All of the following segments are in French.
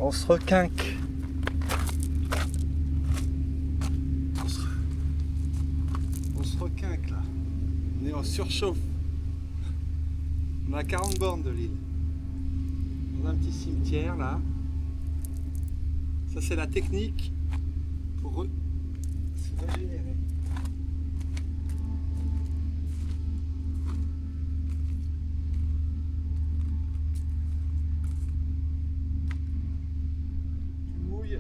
On se requinque. On se requinque là. On est en surchauffe. On a 40 bornes de l'île. Dans un petit cimetière là. Ça c'est la technique pour se régénérer. Tu mouilles.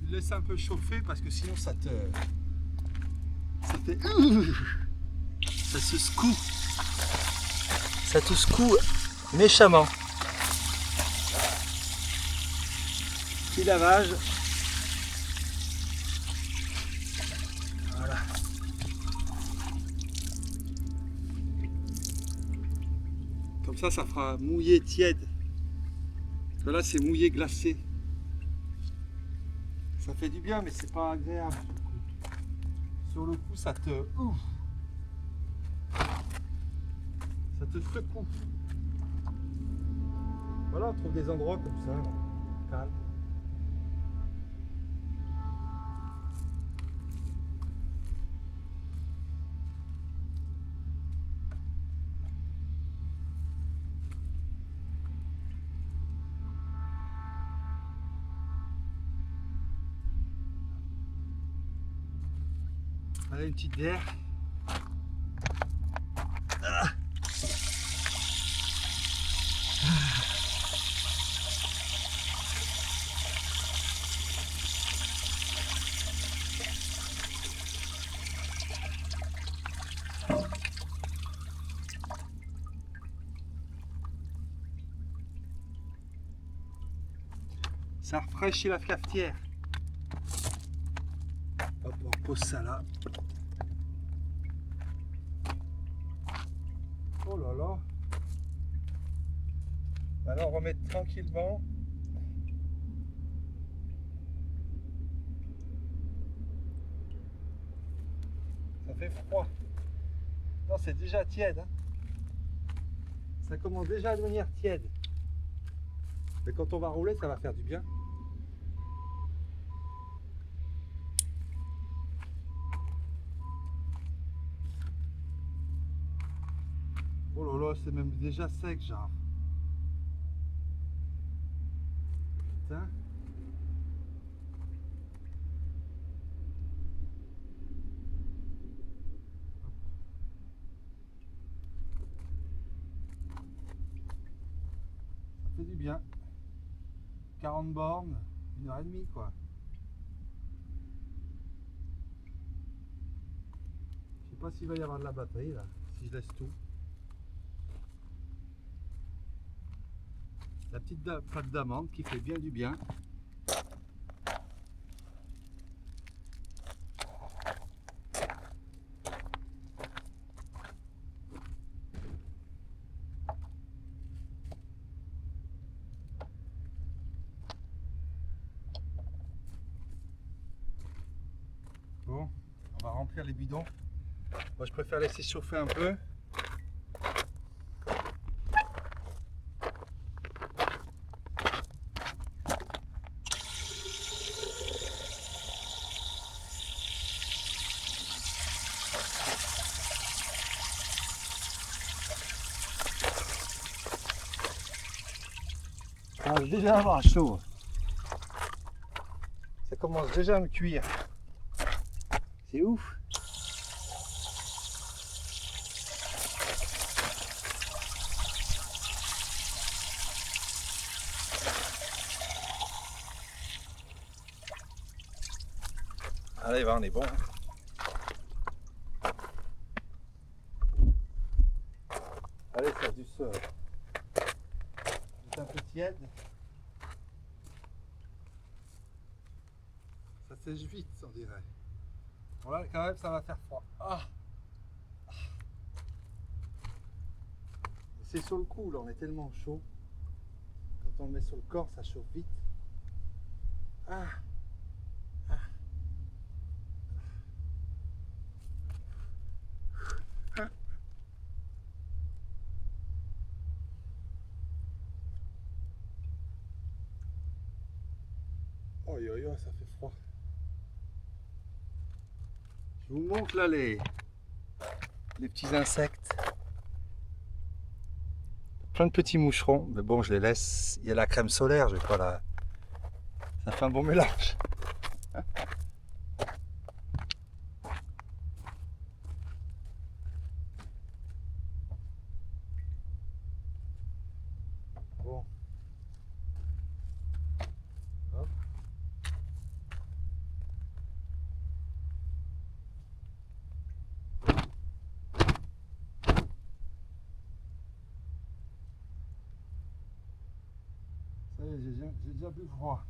Tu le laisses un peu chauffer parce que sinon ça te... Ça fait... Ça se secoue. Ça te secoue méchamment. Petit lavage. Voilà. Comme ça fera mouiller tiède. Parce que là, c'est mouillé glacé. Ça fait du bien, mais c'est pas agréable. Sur le coup, ça te... Ça te secoue. Voilà, on trouve des endroits comme ça, là, calme. Allez, une petite bière. Ça rafraîchit la cafetière. Hop, on pose ça là. Oh là là. Maintenant, on remet tranquillement. Ça fait froid. Non, c'est déjà tiède. Hein. Ça commence déjà à devenir tiède. Mais quand on va rouler, ça va faire du bien. Oh là là, c'est même déjà sec, genre. Putain. Ça fait du bien. 40 bornes, 1h30 quoi. Je sais pas s'il va y avoir de la batterie là, si je laisse tout. La petite pâte d'amande qui fait bien du bien. Bon, on va remplir les bidons. Moi je préfère laisser chauffer un peu. Ça commence déjà à avoir chaud. Ça commence déjà à me cuire. C'est ouf. Allez, va, on est bon. Allez, ça a dû se... C'est un peu tiède. Ça sèche vite, on dirait. Bon là, quand même, ça va faire froid. Ah. C'est sur le cou, là, on est tellement chaud. Quand on le met sur le corps, ça chauffe vite. Ah. Ah. Ah. Oh yo yo, ça fait froid. Je vous montre là les petits insectes. Plein de petits moucherons, mais bon, je les laisse. Il y a la crème solaire, je vais pas la. Ça fait un bon mélange. Bon. Hop. Ça y est, j'ai déjà plus froid.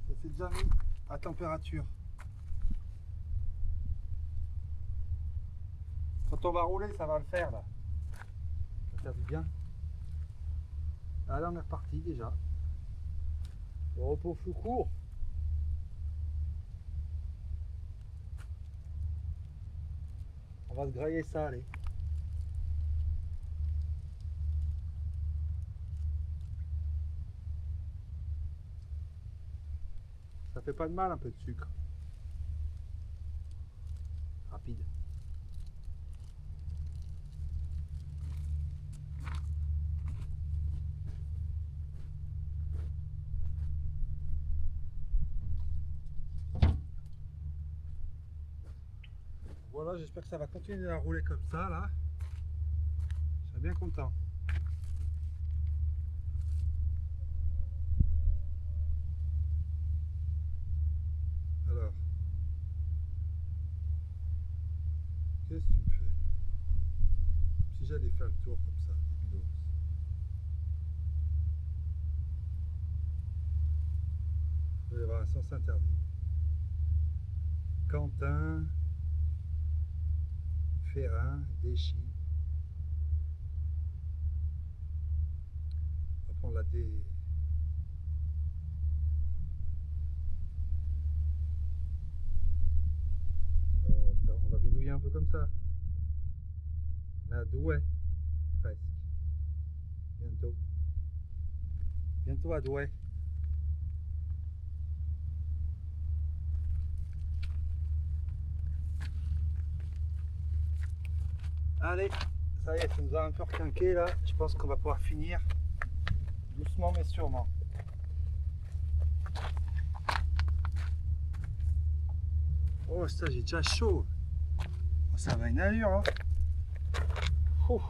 Ça s'est déjà mis à température. Quand on va rouler, ça va le faire là. Ça va faire du bien. Ah, là, on est reparti déjà. Le repos fut court. On va se grailler ça, allez. Ça fait pas de mal un peu de sucre. Rapide. Voilà, j'espère que ça va continuer à rouler comme ça là. Je serais bien content. Alors, qu'est-ce que tu me fais? Si j'allais faire le tour comme ça, débilos. Il va y avoir un sens interdit. Quentin, Ferrin, Déchy. On va prendre la D. Alors, on va bidouiller un peu comme ça. On est à Douai, presque. Bientôt. Bientôt à Douai. Allez, ça y est, ça nous a un peu requinqué là. Je pense qu'on va pouvoir finir doucement mais sûrement. Oh, ça, j'ai déjà chaud. Oh, ça va une allure. Hein. Ouh.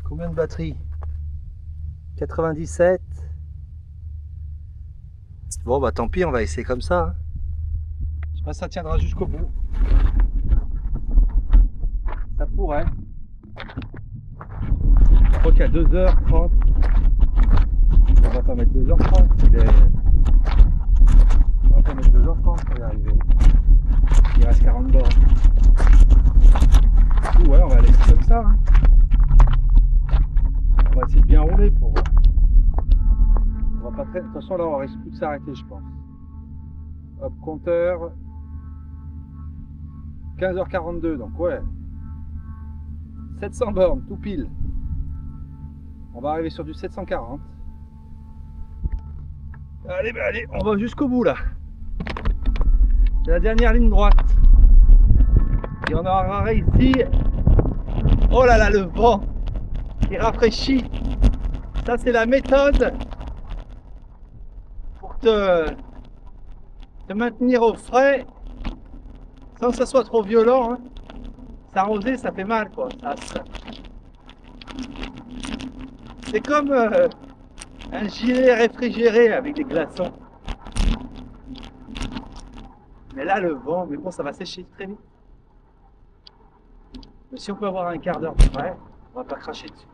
Combien de batterie? 97. Bon, bah tant pis, on va essayer comme ça. Hein. Je sais pas si ça tiendra jusqu'au bout. Ça pourrait. Je crois qu'à 2h30. On va pas mettre 2h30. On va pas mettre 2h30 pour y arriver. Il reste 40 bords. Du coup, ouais, on va laisser comme ça. Hein. On va essayer de bien rouler pour voir. On va pas très... De toute façon, là, on risque plus de s'arrêter, je pense. Hop, compteur. 15h42, donc ouais. 700 bornes, tout pile. On va arriver sur du 740. Allez, bah allez, on va jusqu'au bout là. C'est la dernière ligne droite. Et on aura ici. Oh là là, le vent qui rafraîchit. Ça, c'est la méthode pour te maintenir au frais sans que ça soit trop violent. Hein. S'arroser, ça fait mal quoi. C'est comme un gilet réfrigéré avec des glaçons. Mais là, le vent, mais bon, ça va sécher très vite. Mais si on peut avoir un quart d'heure de frais, on va pas cracher dessus.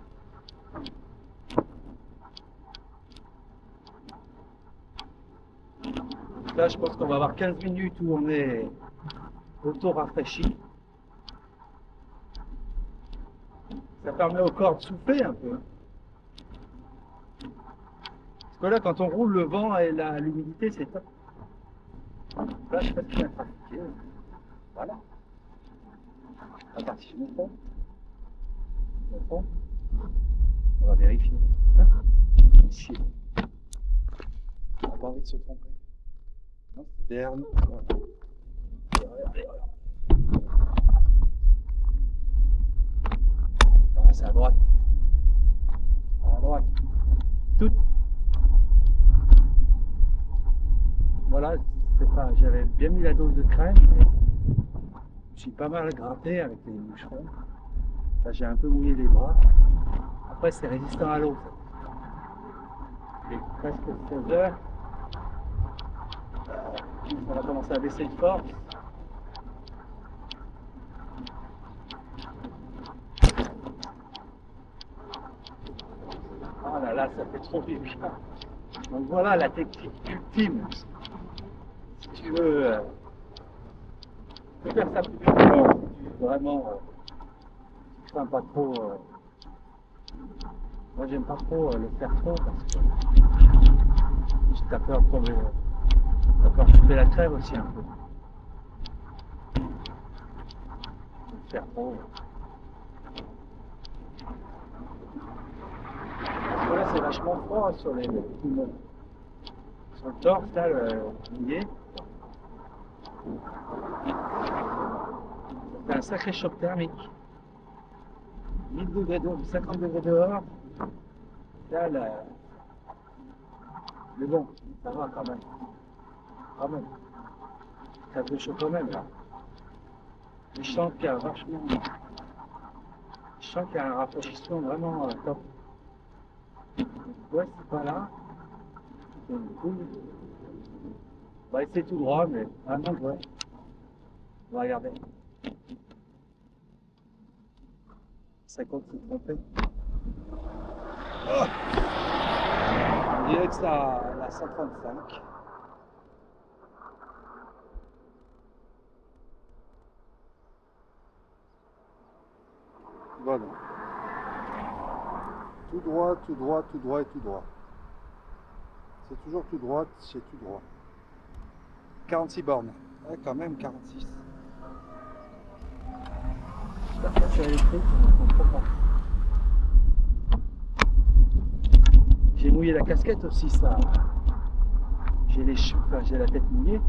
Là, je pense qu'on va avoir 15 minutes où on est auto-rafraîchi. Ça permet au corps de souffler un peu. Parce que là, quand on roule, le vent et l'humidité, c'est top. Là, je sais pas si je vais pratiquer. Voilà. La partie je me fond. On va vérifier. Ici. On n'a pas envie de se tromper. Non, c'est derrière nous. Voilà. Ah, c'est à droite. À droite. Tout. Voilà, c'est pas. J'avais bien mis la dose de crème, mais je me suis pas mal gratté avec les moucherons. Là, j'ai un peu mouillé les bras. Après, c'est résistant à l'eau. Il est presque 16 heures. On va commencer à baisser de force. Oh là là, ça fait trop du bien. Donc voilà la technique ultime. Si tu veux faire ça plus longtemps, si tu veux vraiment tu crains pas trop. Moi j'aime pas trop le faire trop parce que t'as peur de tomber. T'as peur de tomber la crève aussi un peu. Le faire trop. Voilà, c'est vachement froid sur les poumons. Sur le torse, là, le mouillé. C'est un sacré choc thermique. 1000 degrés dehors, 50 degrés dehors. Là, mais bon, ça va quand même. Quand même. Ça fait chaud quand même, là. Je sens qu'il y a vachement. Je sens qu'il y a un rafraîchissement vraiment top. Ouais, c'est pas là. Cool. On va essayer tout droit, mais vraiment, ouais. On va regarder. 50, c'est trompé. Oh, on dirait que c'est la 135. Voilà. Tout droit, tout droit, tout droit et tout droit. C'est toujours tout droit, c'est tout droit. 46 bornes. Ouais, quand même 46. La voiture électrique, on comprend pas. J'ai mouillé la casquette aussi, ça. J'ai les cheveux, enfin, j'ai la tête mouillée.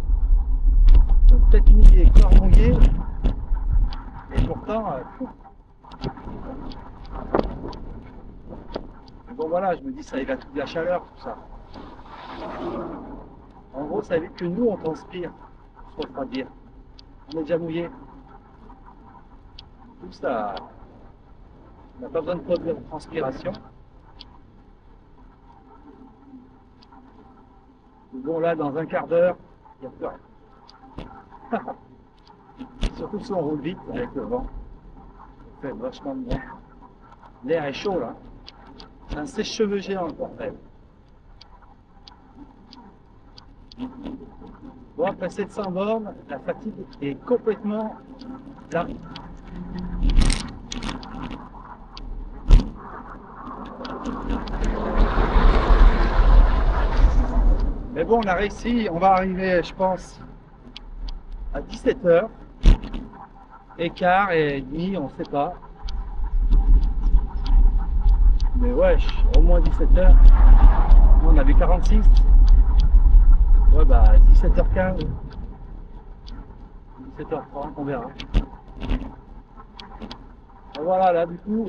Donc tête mouillée, corps mouillé. Et pourtant, bon voilà, je me dis ça évacue de la chaleur, tout ça. En gros, ça évite que nous on transpire, pour se refroidir. On est déjà mouillé. Tout ça, on n'a pas besoin de produire de transpiration. Bon là, dans un quart d'heure, il n'y a plus rien. Surtout si on roule vite avec le vent. Ça fait vachement de bien. L'air est chaud là. C'est un sèche-cheveux géant le bordel. Bon, après 700 bornes, la fatigue est complètement là. Mais bon, on a réussi, on va arriver, je pense, à 17h. Écart et demi, on ne sait pas. Mais wesh, au moins 17h. On avait 46. Ouais, bah 17h15. 17h30, on verra. Et voilà, là, du coup,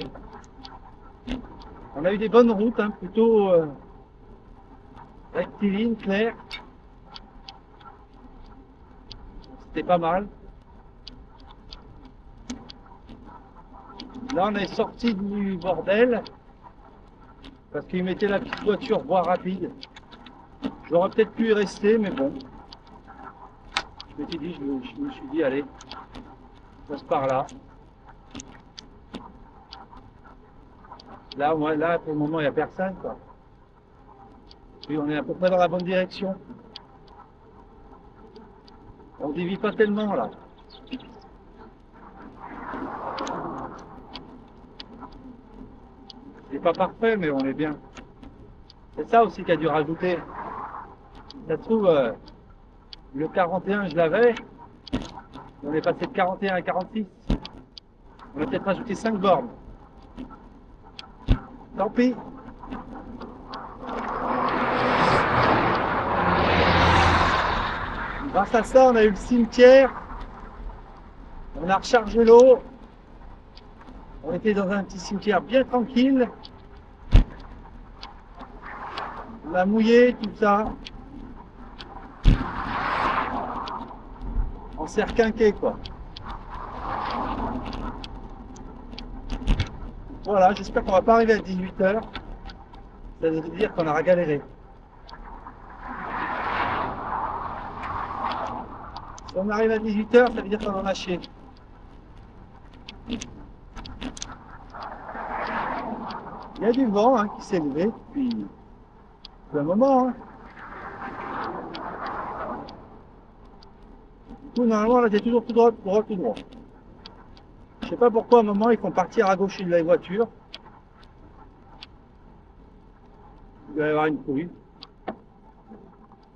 on a eu des bonnes routes, hein, plutôt rectilignes, claires. C'était pas mal. Là, on est sorti du bordel parce qu'ils mettaient la petite voiture voie rapide. J'aurais peut-être pu y rester, mais bon. Je me suis dit, allez, on passe par là. Là, moi, là, pour le moment, il n'y a personne, quoi. Puis on est à peu près dans la bonne direction. On ne dévie pas tellement, là. C'est pas parfait, mais on est bien. C'est ça aussi qui a dû rajouter. Ça se trouve, le 41, je l'avais. On est passé de 41 à 46. On a peut-être rajouté 5 bornes. Tant pis. Grâce à ça, on a eu le cimetière. On a rechargé l'eau. On était dans un petit cimetière bien tranquille. On a mouillé tout ça. On s'est requinqué quoi. Voilà, j'espère qu'on va pas arriver à 18 h. Ça veut dire qu'on aura galéré. Si on arrive à 18 h, ça veut dire qu'on en a chié. Il y a du vent hein, qui s'est levé depuis un moment. Hein. Du coup, normalement, là, t'es toujours tout droit, tout droit, tout droit. Je sais pas pourquoi, à un moment, ils font partir à gauche de la voiture. Il doit y avoir une couille.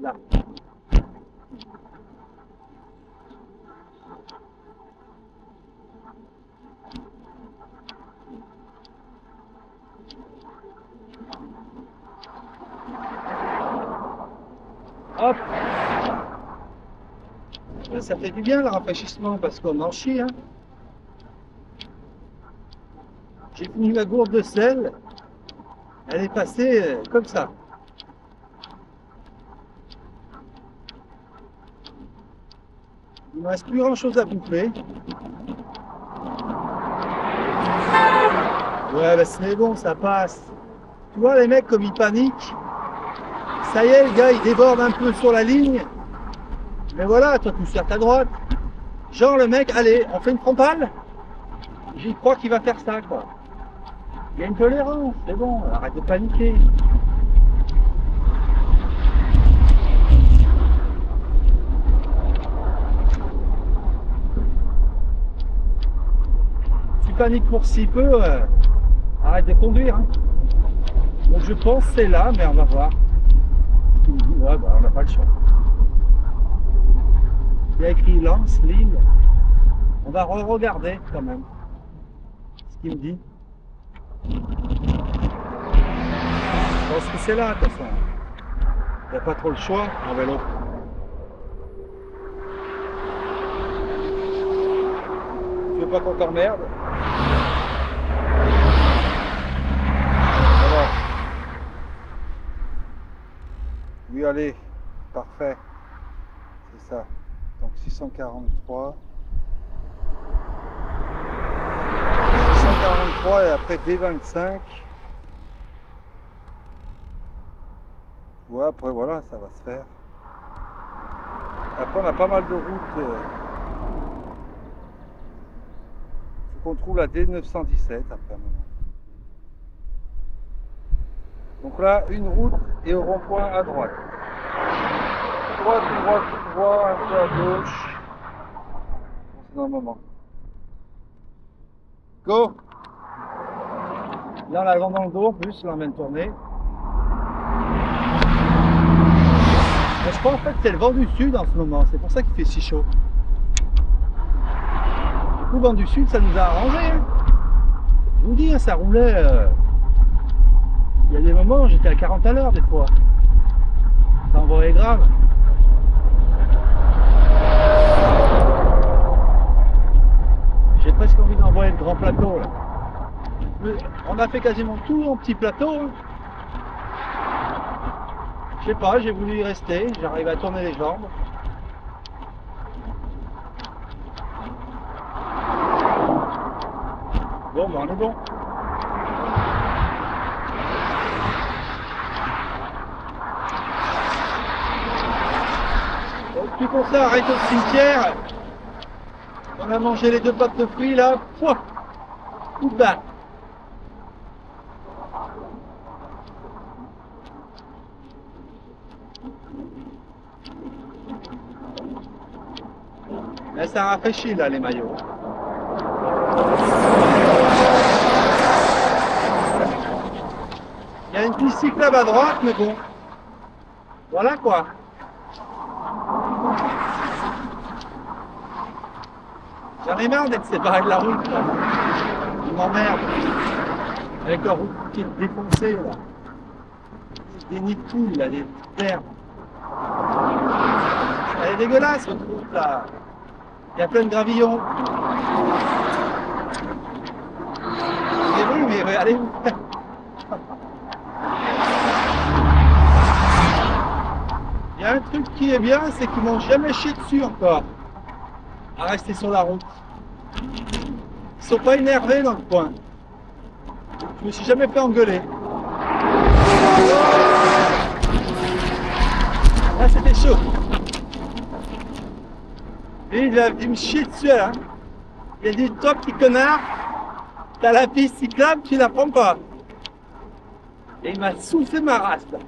Là. Hop. Ça fait du bien le rafraîchissement parce qu'on en chie. Hein. J'ai fini ma gourde de sel. Elle est passée comme ça. Il ne me reste plus grand chose à bouffer. Ouais, bah c'est bon, ça passe. Tu vois, les mecs, comme ils paniquent. Ça y est, le gars, il déborde un peu sur la ligne. Mais voilà, toi, tu sers ta droite. Genre, le mec, allez, on fait une frontale. J'y crois qu'il va faire ça, quoi. Il y a une tolérance, c'est bon, arrête de paniquer. Tu paniques pour si peu, arrête de conduire. Hein. Donc je pense que c'est là, mais on va voir. Ouais, bah, on n'a pas le choix. Il y a écrit Lens, Lille. On va re-regarder quand même ce qu'il me dit. Je pense que c'est là, de toute façon. Il n'y a pas trop le choix en vélo. Tu veux pas qu'on t'emmerde? Alors. Oui, allez. Parfait. C'est ça. Donc 643. 643 et après D25. Ouais, après voilà, ça va se faire. Après on a pas mal de routes. Faut qu'on trouve la D917 après un moment. Donc là, une route et au rond-point à droite. Droite, droite, droite, un peu à gauche. C'est un moment. Go! Là, on a le vent dans le dos en plus, là, on vient de tourner. Mais je crois en fait que c'est le vent du sud en ce moment, c'est pour ça qu'il fait si chaud. Du coup, le vent du sud, ça nous a arrangé. Hein. Je vous dis, hein, ça roulait. Il y a des moments, j'étais à 40 à l'heure des fois. Ça envoyait grave. J'ai presque envie d'envoyer le grand plateau là. On a fait quasiment tout en petit plateau. Hein. Je sais pas, j'ai voulu y rester, j'arrive à tourner les jambes. Bon, ben on est bon. Donc, plus qu'on s'arrête au cimetière. On a mangé les 2 pâtes de fruits là. Pouah, coup de barre. Mais ça rafraîchit là les maillots. Il y a une piste cyclable à droite, mais bon. Voilà quoi. J'en ai marre d'être séparé de la route. Il m'emmerde. Avec la route qui est défoncée là. Des nids de poules là, des terres. Elle est dégueulasse cette route là. Il y a plein de gravillons. Mais oui, mais allez où? Il y a un truc qui est bien, c'est qu'ils m'ont jamais chié dessus encore. À rester sur la route. Ils sont pas énervés dans le coin. Je me suis jamais fait engueuler. Là c'était chaud. Et il me chier dessus là. Il a dit toi petit connard, t'as la piste cyclable, tu la prends pas. Et il m'a soufflé ma race là.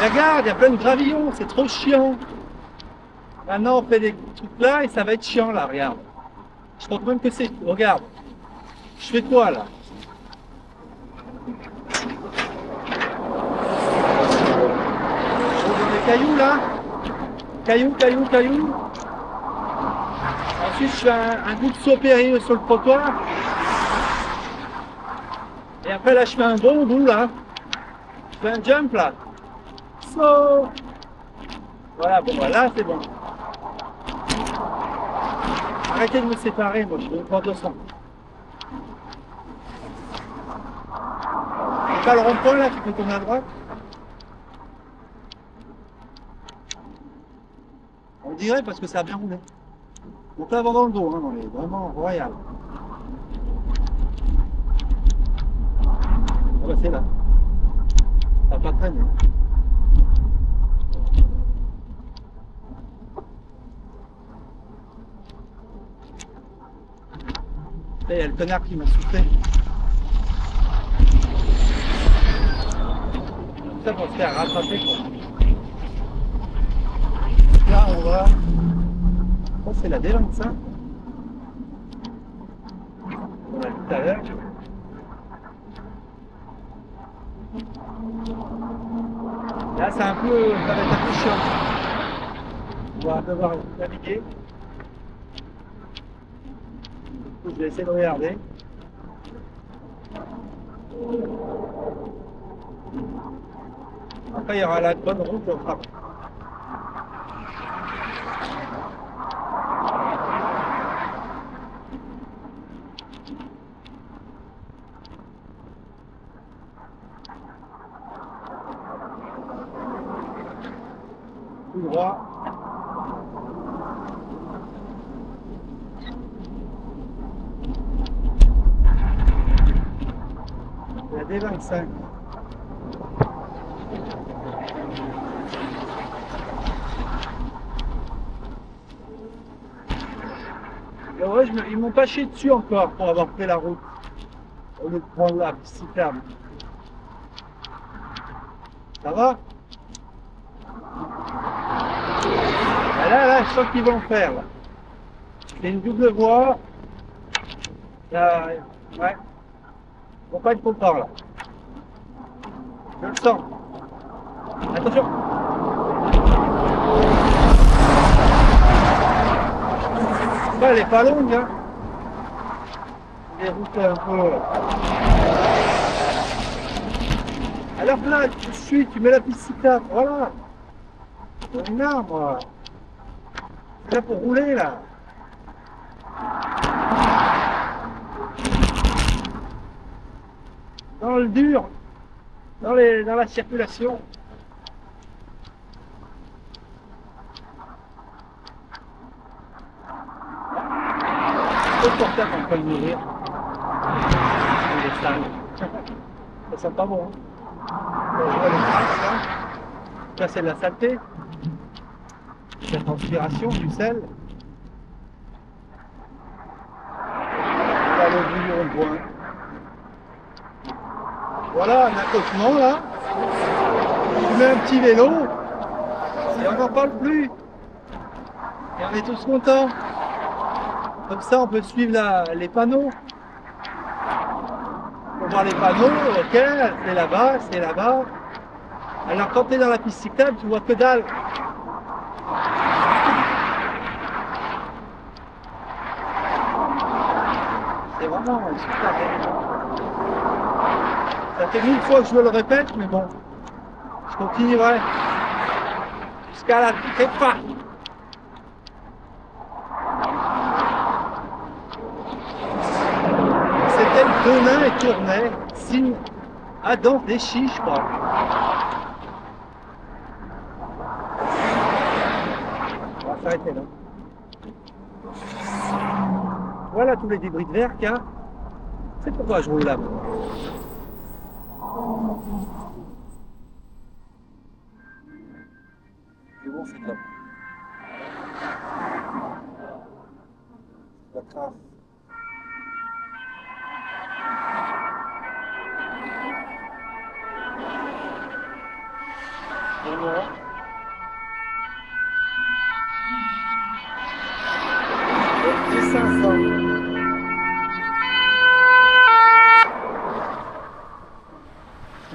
Regarde, il y a plein de gravillons, c'est trop chiant. Maintenant on fait des trucs là et ça va être chiant là, regarde. Je crois même que c'est. Regarde. Je fais quoi là? Dans les cailloux là. Cailloux. Ensuite je fais un coup de saut périlleux sur le trottoir. Et après là je fais un bon bout là. Je fais un jump là. Saut. Voilà, bon voilà c'est bon. Arrêtez de me séparer, moi je veux pas 200. C'est pas le rond-point là, tu peux tourner à droite. On dirait parce que ça a bien roulé. Donc là avant dans le dos, hein, on est vraiment royal. Ah bah c'est là. Ça va pas traîner. Là, il y a le connard qui m'a soufflé. Ça pour se faire rattraper quoi. Là on va. Ça c'est la D25. On a vu tout à l'heure. Là c'est un peu. Ça va être un peu chiant. On va devoir naviguer. Je vais essayer de regarder. Après il y aura la bonne route on fera. Tout droit. La D25. Et ouais, ils m'ont pas chié dessus encore pour avoir fait la route. Au lieu de prendre la piste cyclable. Ça va? Et là, je sens qu'ils vont faire là. C'est une double voie. Là, ouais. Ils vont pas être contents là. Je le sens. Attention. Elle est pas longue, hein. Des routes un peu. Alors là, tu suis, tu mets la piste cyclable, voilà. C'est un arbre. C'est là pour rouler là. Dans le dur, dans la circulation. C'est portable en train de mourir. Il est sale. Ça sent pas bon. Hein. On voit les traces là. Là c'est de la saleté. La transpiration, du sel. Là le bouillon on le voit. Voilà un accotement là. Tu mets un petit vélo et on n'en parle plus. Et on est tous contents. Comme ça on peut suivre les panneaux. On peut voir les panneaux, ok, c'est là-bas, c'est là-bas. Alors quand tu es dans la piste cyclable, tu vois que dalle. non, ils sont carrés. Ça fait 1000 fois que je le répète, mais bon, je continuerai jusqu'à la très fin. C'était le Denain et Tournai, signe Adam déchi, je crois. On va s'arrêter là. Voilà tous les débris de verre qu'il y a. C'est pourquoi je roule là. C'est bon, c'est top. La trace. Et voilà. Et 500.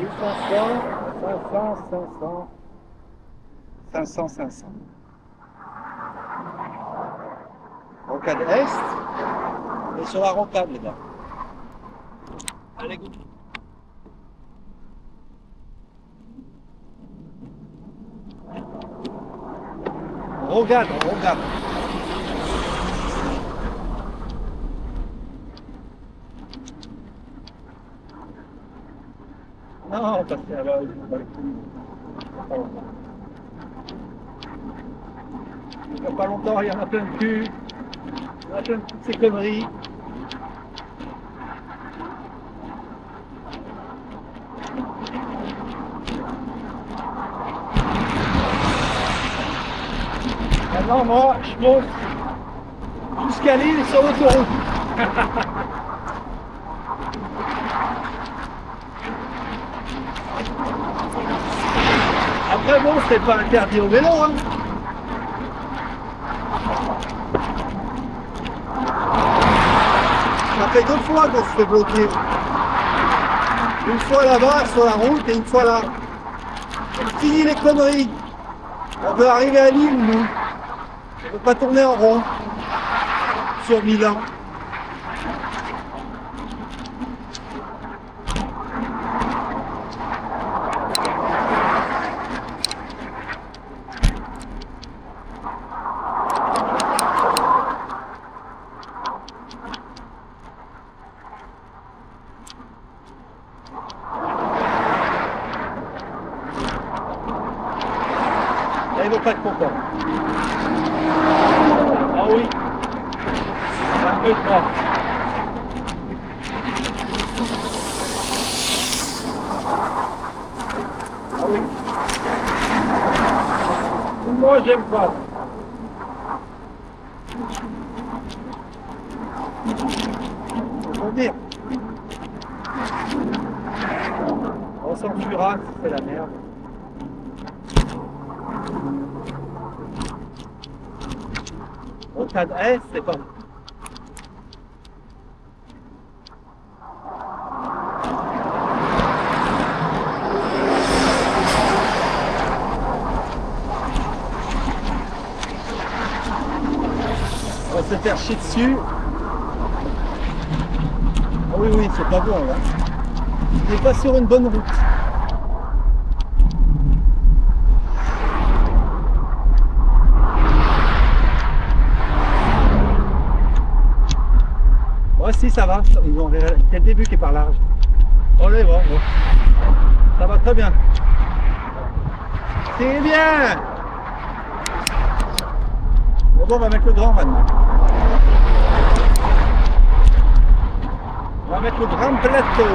Et 500. Rocade Est. Et sur la rocade, les gars. Allez, go. Regarde. Non, parce que là, il n'y a pas longtemps, il y en a plein de cul. Il y en a plein de toutes ces conneries. Maintenant, moi, je monte jusqu'à Lille sur l'autoroute. Après, bon, c'est pas interdit au vélo, hein. Ça fait 2 fois qu'on se fait bloquer. Une fois là-bas sur la route et une fois là. On finit les conneries. On veut arriver à Lille, nous. On ne veut pas tourner en rond sur Milan. Là, ils vont pas être contents. Ah oui. Un peu trop. Ah oui. Moi, j'aime pas. Faut dire. On s'enfuira si c'est la merde. Rocade Est, c'est pas. On va se faire chier dessus. Ah oui, c'est pas bon là. On n'est pas sur une bonne route. Ouais, si, ça va. C'est le début qui est par large. Oh là, bon. Ça va très bien. C'est bien. Bon, on va mettre le grand maintenant. On va mettre le grand plateau.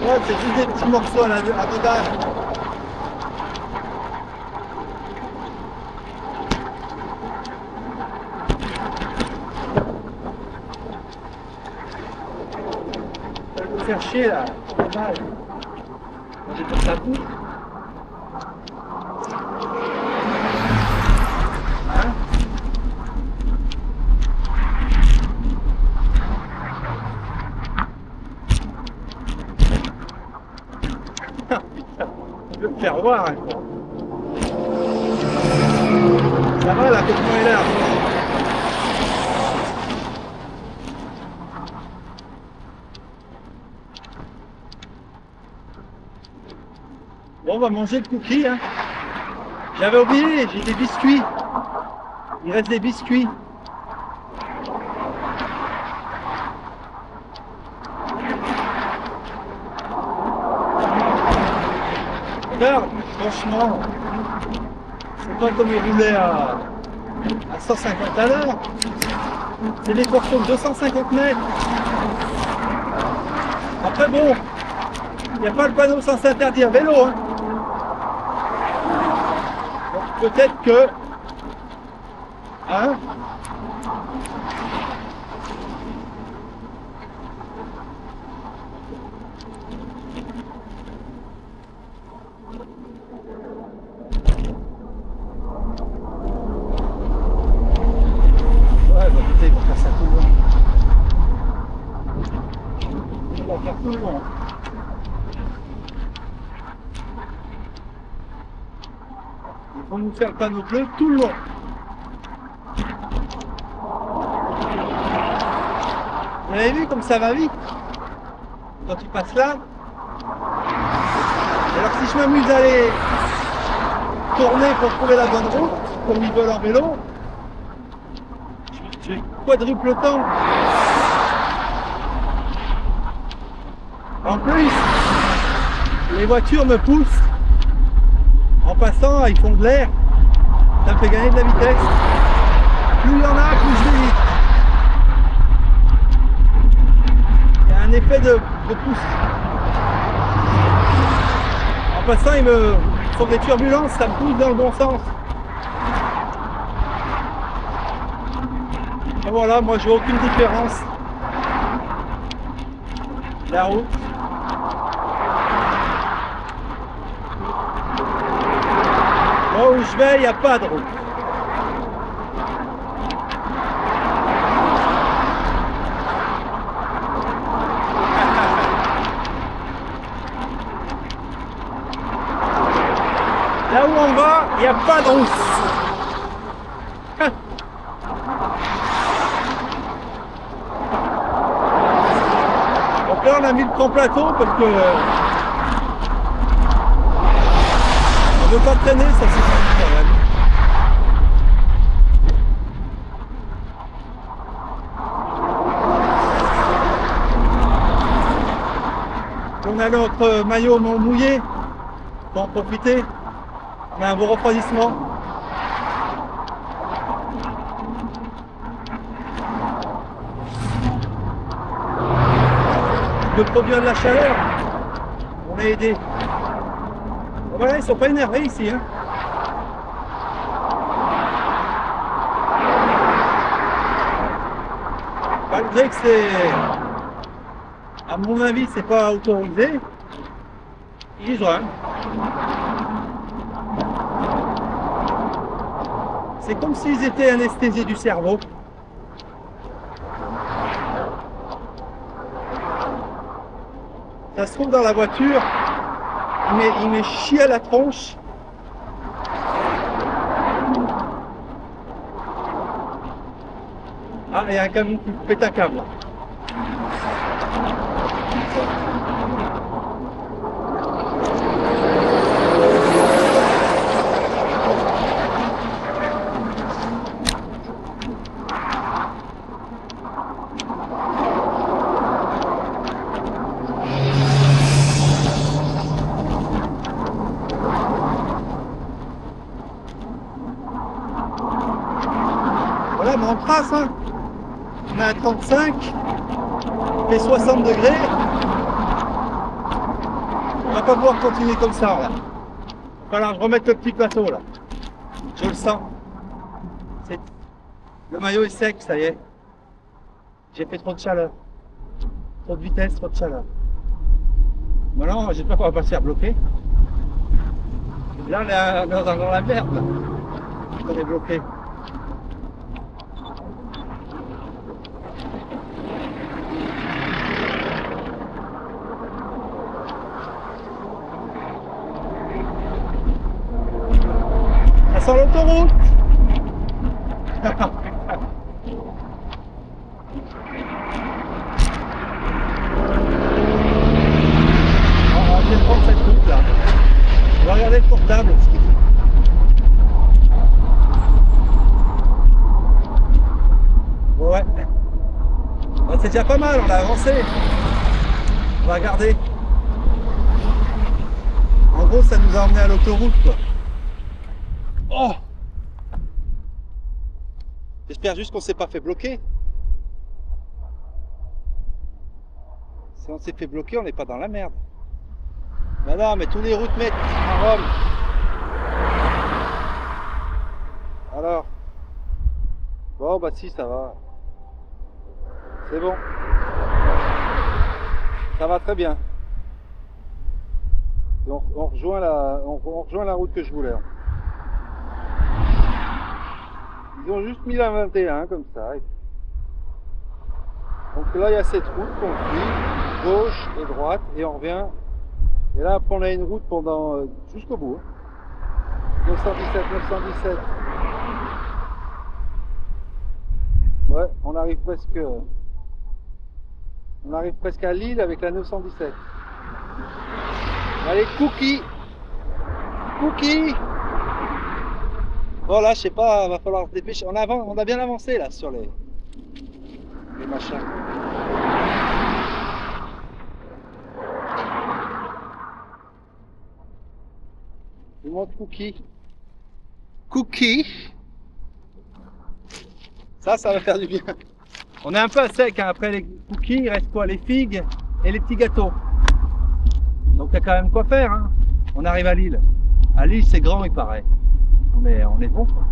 Ouais, c'est juste des petits morceaux à dodage. Ça va nous faire chier là, c'est mal. J'ai pour ça bout. Hein? peux me faire voir encore. Ça va là, comment est là? Bon, on va manger le cookie. Hein. J'avais oublié, j'ai des biscuits. Il reste des biscuits. Regarde, franchement, c'est pas comme il roulait à 150 à l'heure. C'est des portions de 250 mètres. Après bon, il n'y a pas le panneau sens interdit à vélo. Hein. Donc peut-être que... Hein, ils vont faire ça tout le long. Ils vont faire tout le long. Ils vont nous faire le panneau bleu tout le long. Vous avez vu comme ça va vite quand tu passes là. Alors si je m'amuse à aller tourner pour trouver la bonne route, comme ils veulent en vélo, je quadruple le temps. En plus, les voitures me poussent. En passant, ils font de l'air. Ça me fait gagner de la vitesse. Plus il y en a, plus je vais vite. Il y a un effet de pouce. En passant, ils me font des turbulences, ça me pousse dans le bon sens. Et voilà, moi je vois aucune différence. La route. Là où je vais, il n'y a pas de route. Là où on va, il n'y a pas de route. Donc là, on a mis le grand plateau parce que on ne veut pas traîner, ça c'est pas quand même. On a notre maillot non mouillé pour en profiter. On a un beau refroidissement. Le produit de la chaleur, on est aidé. Voilà, ils sont pas énervés ici. Hein. Malgré que c'est, à mon avis, c'est pas autorisé, ils joignent. C'est comme s'ils étaient anesthésiés du cerveau. Ça se trouve dans la voiture, il met chier à la tronche. Ah, il y a un camion qui pète un câble. Voilà, mais on trace, hein. On est à 35, il fait 60 degrés. On va pas pouvoir continuer comme ça, là. Voilà, je remets le petit plateau, là. Je le sens. Le maillot est sec, ça y est. J'ai fait trop de chaleur. Trop de vitesse, trop de chaleur. Maintenant, j'espère qu'on va pas se faire bloquer. Là, on est dans la merde, là. On est bloqué. Ça sent l'autoroute. On va peut-être prendre cette route là. On va regarder le portable aussi. Ouais. Ouais, c'est déjà pas mal, on a avancé. On va regarder. En gros, ça nous a emmené à l'autoroute, quoi. Oh! J'espère juste qu'on s'est pas fait bloquer. Si on s'est fait bloquer, on n'est pas dans la merde. Bah non, mais tous les routes mettent à Rome. Alors. Bon, bah si, ça va. C'est bon. Ça va très bien. Donc, on rejoint la route que je voulais. Ils ont juste mis la 21 comme ça. Donc là, il y a cette route qu'on suit, gauche et droite, et on revient. Et là, après, on a une route pendant jusqu'au bout. 917, 917. Ouais, on arrive presque à Lille avec la 917. Allez, Cookie! Cookie! Bon là, je sais pas, va falloir se dépêcher. On a bien avancé là sur les machins. Je vous montre Cookie. Cookie! Ça va faire du bien. On est un peu à sec, hein. Après les cookies, il reste quoi? Les figues et les petits gâteaux. Donc il y a quand même quoi faire, hein. On arrive à Lille. À Lille, c'est grand, il paraît. On est bon, quoi.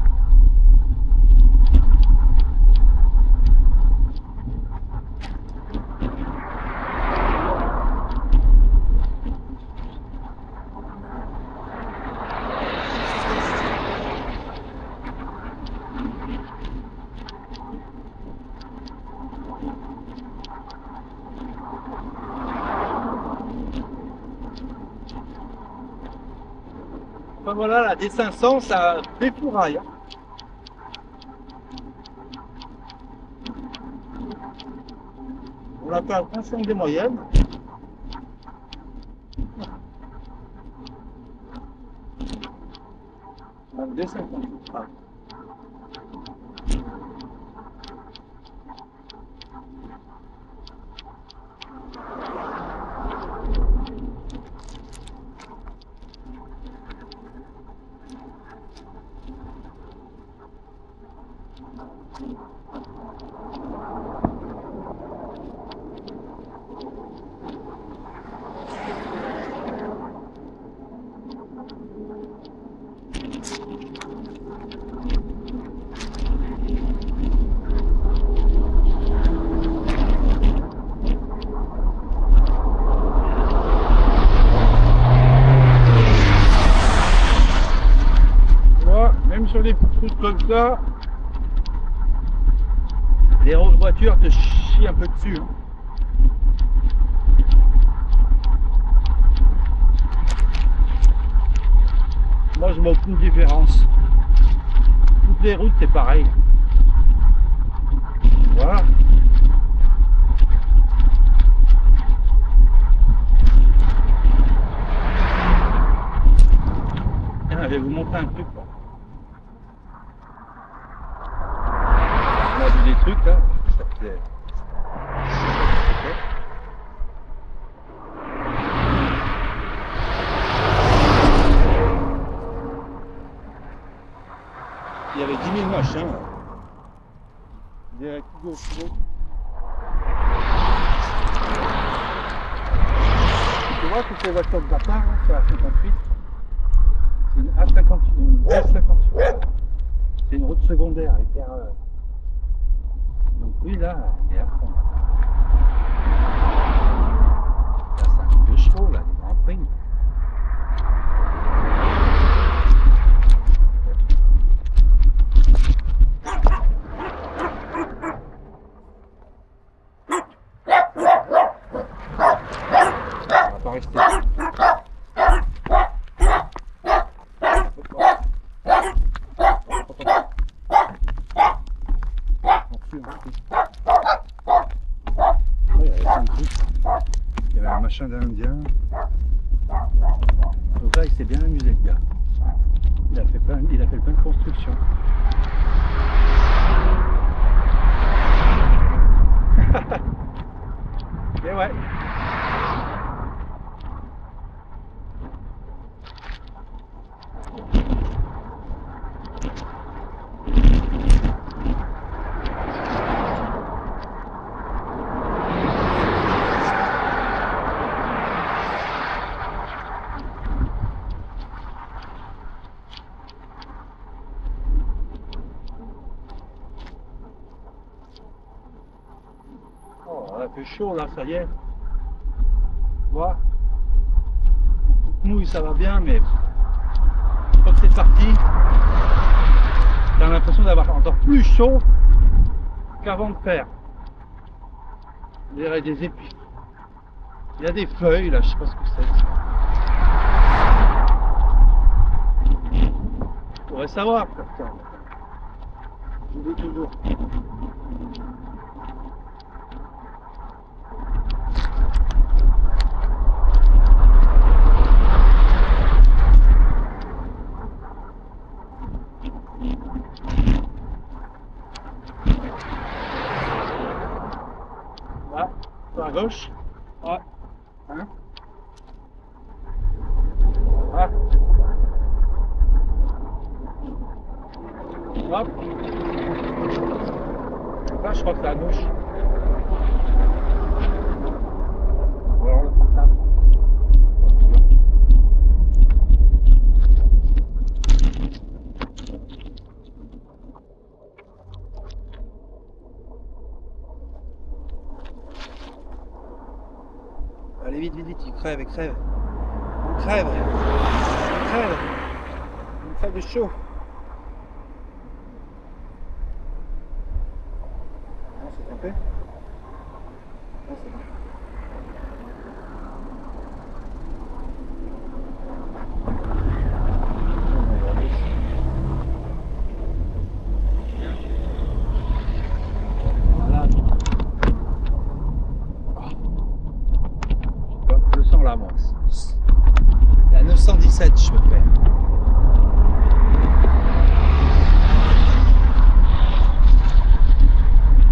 Enfin voilà, la D500, ça défouraille. On l'appelle ensemble des moyennes. La D50. Ah. Sur les petites routes comme ça, les voitures te chient un peu dessus. Hein. Moi je vois aucune différence. Toutes les routes c'est pareil. Voilà. Tiens, je vais vous montrer un truc. Quoi. On a vu des trucs là, ça faisait... Il y avait 10 000 machins là. Direct gauche. Tu vois toutes les voitures de bâtard hein, sur la 58. C'est une A58, une S58. C'est une route secondaire hyper... Donc oui là, il est à fond. Là, c'est un coup de chevaux là, des grands prix. On va pas rester. machin d'Indien. Donc là, il s'est bien amusé, le gars. Il a fait plein de constructions. Et ouais. Oh, il fait chaud là, ça y est. Voilà. Mouille, ça va bien, mais quand c'est parti, t'as l'impression d'avoir encore plus chaud qu'avant de faire. Il y a des épis. Il y a des feuilles là, je sais pas ce que c'est. Je pourrais savoir pourtant. Je dis toujours. Là, sur la gauche. Ouais. Hein? Ah. Hop. Là, je crois que c'est à gauche. Alors, le portable. Allez, vite, vite, vite, il crève, il crève. On crève. On crève. On crève de chaud. Non, c'est trompé. Non, c'est bon. Voilà. Je le sens là, moi. Il y a 917, je peux faire.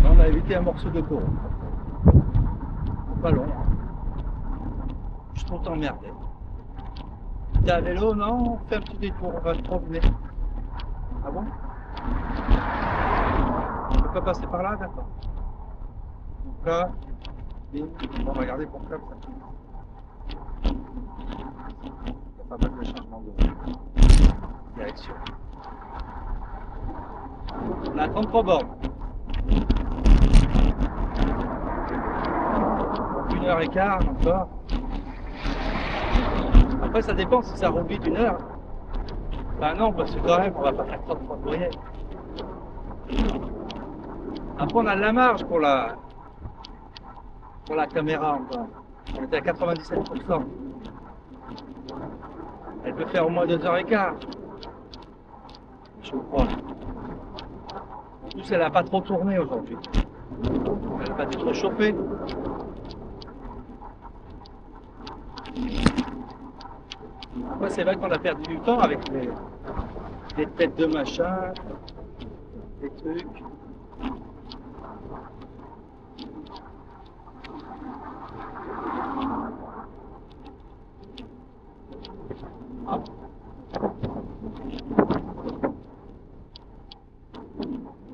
Là, on a évité un morceau de taureau. Pas long. Je suis trop emmerdé. T'es à vélo, non? On fait un petit détour, on va se promener. Ah bon? On peut pas passer par là, d'accord. Donc là, on va regarder pour comme ça. Il y a pas mal de changements de direction. On a 33 bornes. Donc 1h15 encore. Après ça dépend si ça roule vite 1 heure. Bah non, parce que quand même on va pas faire 33 courriers. Après on a de la marge pour la caméra encore. On était à 97%. Elle peut faire au moins 2h15. Je crois. En plus elle n'a pas trop tourné aujourd'hui. Elle n'a pas été trop chauffée. Après c'est vrai qu'on a perdu du temps avec les têtes de machin, des trucs. Ah.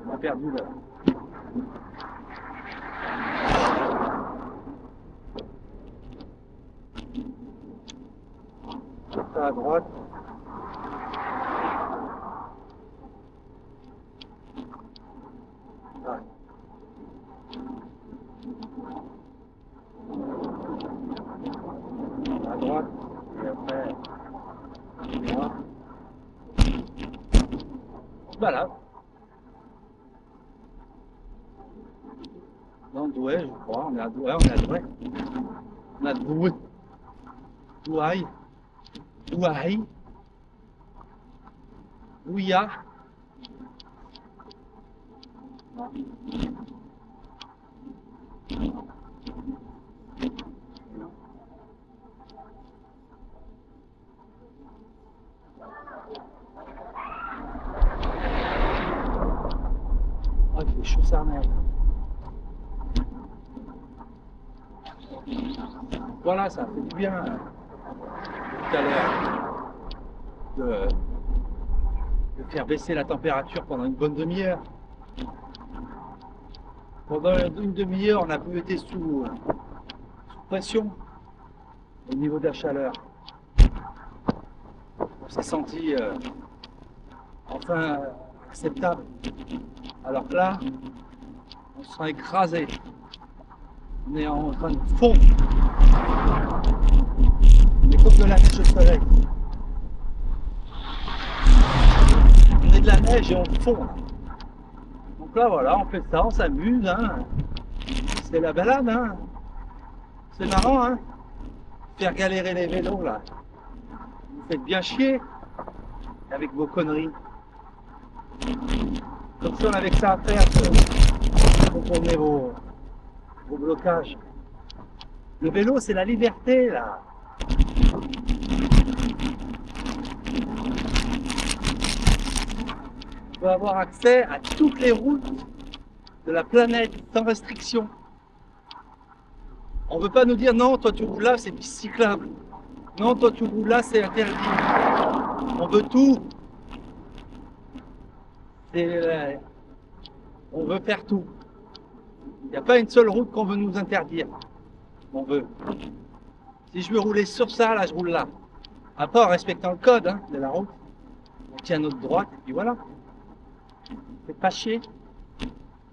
On a perdu là. Ça à droite. Ah. À droite. Et après. Là. Voilà. Dans Douai, je crois. On est à Douai, on est à Douai. On a Douai. Douai. Douai. Douya. Non. Sarney. Voilà, ça fait du bien tout à l'heure de faire baisser la température pendant une bonne demi-heure. Pendant une demi-heure, on a peu été sous pression au niveau de la chaleur. On s'est senti enfin acceptable. Alors que là, on se sent écrasé. On est en train de fondre. On est comme de la neige au soleil. On est de la neige et on fond. Donc là, voilà, on fait ça, on s'amuse. Hein. C'est la balade. Hein. C'est marrant, hein. Faire galérer les vélos, là. Vous faites bien chier avec vos conneries. Comme si on avait que ça à faire pour tourner vos blocages. Le vélo, c'est la liberté, là. On peut avoir accès à toutes les routes de la planète sans restriction. On ne veut pas nous dire non, toi tu roules là, c'est piste cyclable. Non, toi tu roules là, c'est interdit. On veut tout. On veut faire tout. Il n'y a pas une seule route qu'on veut nous interdire. On veut. Si je veux rouler sur ça, là, je roule là. Après, en respectant le code hein, de la route, on tient notre droite et puis voilà. Faites pas chier.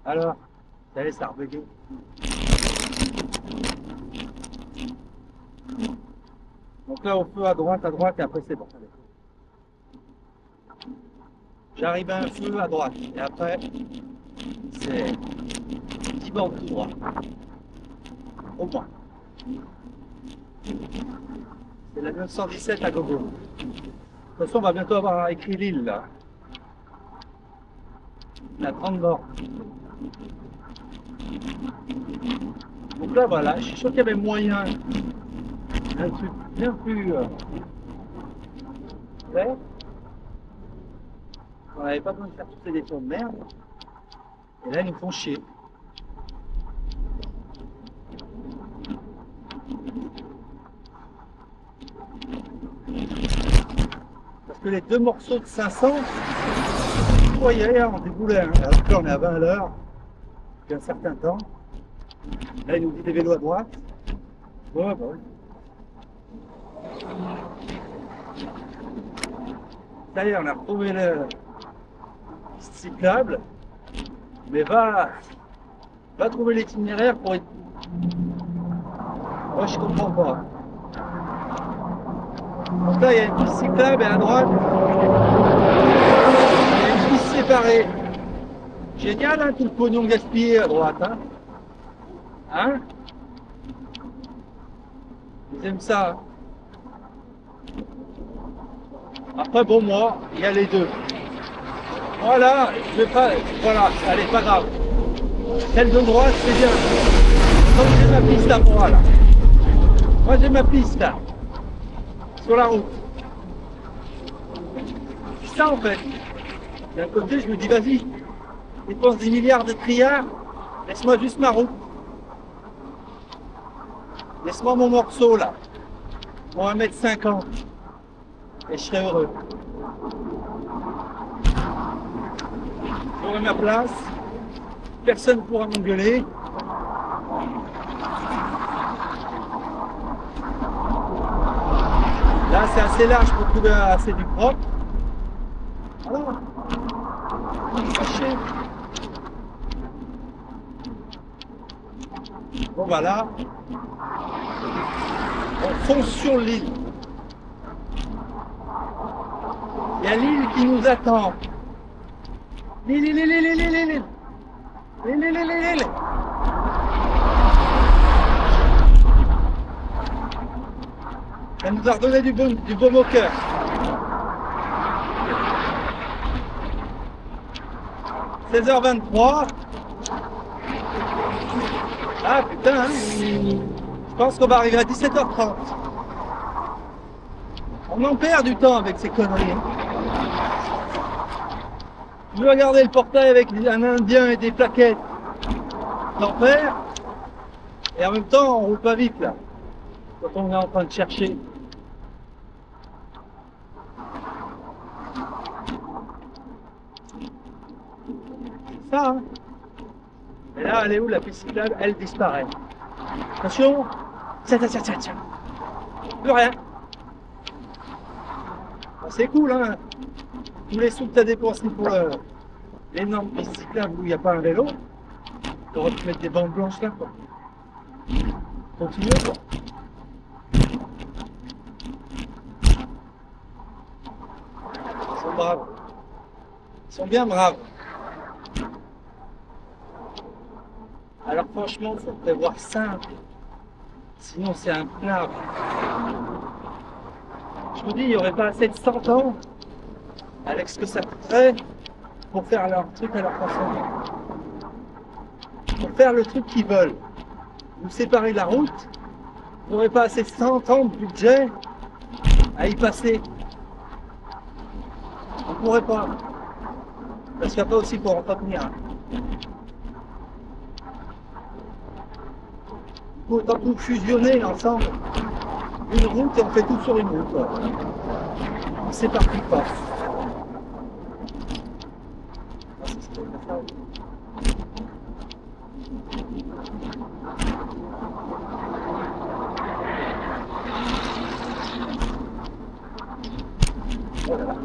Alors, vous savez, ça a rebugué. Donc là, au feu à droite, et après c'est bon. J'arrive à un feu à droite, et après, c'est 10 bornes tout droit. Au moins. C'est la 917 à gogo. De toute façon, on va bientôt avoir écrit l'île, là. La 30 bornes. Donc là, voilà, je suis sûr qu'il y avait moyen un truc bien plus vrai. On n'avait pas besoin de faire tous ces détours de merde. Et là, ils nous font chier. Parce que les deux morceaux de 500, vous voyez, on déboulait. Hein. Alors que là, on est à 20 à l'heure depuis un certain temps. Là, il nous dit des vélos à droite. Ouais, bah oui. Ça y est, on a retrouvé le cyclable, mais va trouver l'itinéraire pour être... Moi, je comprends pas. Donc là, il y a une piste cyclable et à droite, il y a une piste séparée. Génial, hein, tout le pognon gaspillé à droite, hein. Hein? Ils aiment ça. Après, bon, moi, il y a les deux. Voilà, je vais pas. Voilà, allez, pas grave. Celle de droite, c'est bien. Donc j'ai ma piste à moi, là. Moi, j'ai ma piste, là. Sur la route. C'est ça, en fait. D'un côté, je me dis, vas-y, dépense 10 milliards de triards, laisse-moi juste ma route. Laisse-moi mon morceau, là. Pour 1,50 m. Et je serai heureux. J'aurai ma place, personne ne pourra m'engueuler. Là, c'est assez large pour trouver assez du propre. Voilà. Pas chier. Bon, voilà. On fonce sur l'île. Il y a l'île qui nous attend. L'île. Elle nous a redonné du baume au cœur. « 16h23. Ah putain, hein. Je pense qu'on va arriver à 17h30. On en perd du temps avec ces conneries. Je veux regarder le portail avec un Indien et des plaquettes. temps perd, et en même temps on roule pas vite là, quand on est en train de chercher. C'est ça, hein. Et là, elle est où la piste cyclable? Elle disparaît. Attention. Tiens, tiens, tiens, tiens, tiens. Plus rien. Bon, c'est cool, hein. Tous les sous que tu as dépensés pour l'énorme piste cyclable où il n'y a pas un vélo, tu aurais pu mettre des bandes blanches là, quoi. Continue, quoi. Ils sont braves. Ils sont bien braves. Alors franchement, il faut prévoir simple. Sinon, c'est un plat. Je vous dis, il n'y aurait pas assez de 100 ans avec ce que ça coûterait pour faire leur truc à leur façon. Pour faire le truc qu'ils veulent. Vous séparez de la route, vous n'aurez pas assez de 100 ans de budget à y passer. On ne pourrait pas. Parce qu'il n'y a pas aussi pour entretenir. Autant tout fusionner ensemble. Une route et on fait tout sur une route. Quoi. On s'éparpille pas. Oh là là.